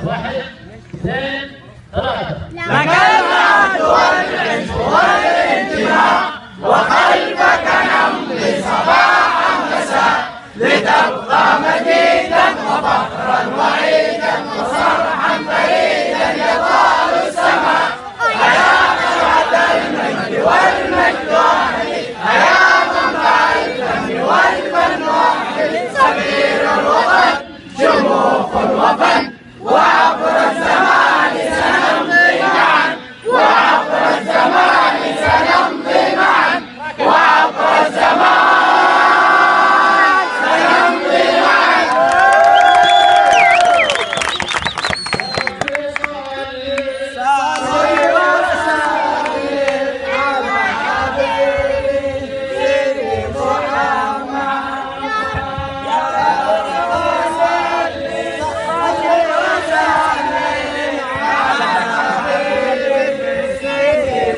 واحد اثنين ثلاثة. لقلنا والعز والانتماء وخلفك نمضي صباحا مساء لتبقى مجيدا وفخرا وعيدا وصرحا فريدا يطال السماء. أيا قرعة المجد والمجد واحد، أيا منبع الفن والفن واحد. سفير الوطن شموخ وفن وعبر الزمان سنمضي معا، وعبر الزمان سنمضي معا، وعبر الزمان سنمضي معا. صلي وسلم على حبيبي سيدي محمد يا رب صلي وسلم على حبيبي سيدي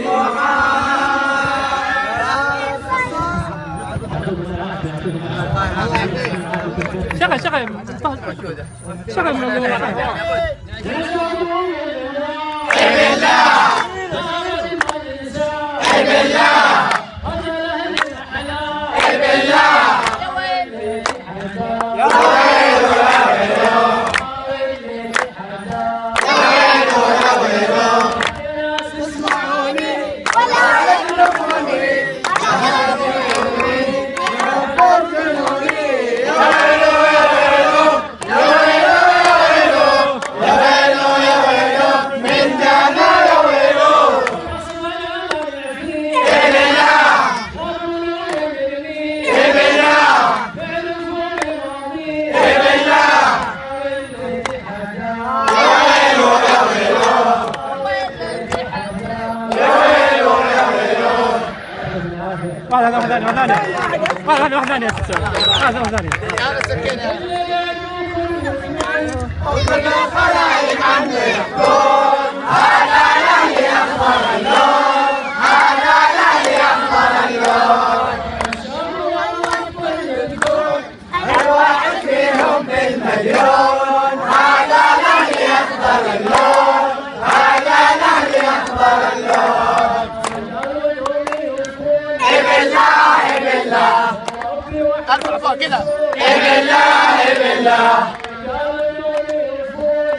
ارفع فوق كذا. بالله بالله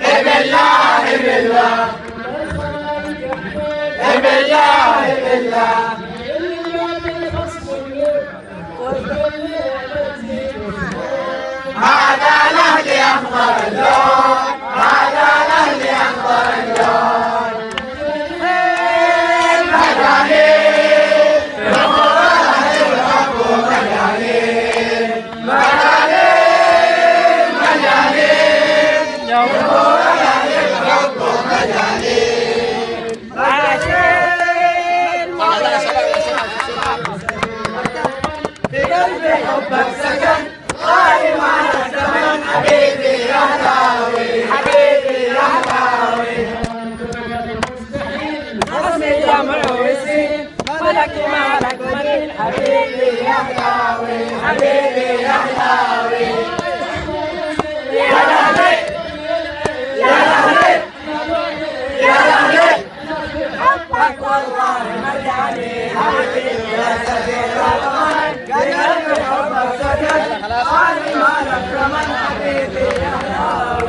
بالله بالله بالله بالله. هذا نهدي أخضر اللون، هذا نهدي أخضر اللون. مجانين مجانين مجانين مجانين بقلبي حبك سكن قائم على الزمن. حبيبي يا هلاوي حبيبي يا هلاوي. حسني يا مروسين ملك مالك ملك. حبيبي يا هلاوي حبيبي يا هلاوي. يا لهلي يا لهلي يا لهلي حبك والله مجاني. حبيبي يا سفير الوطن قلبي حبك سكن قائم على الزمن. حبيبي يا هلاوي.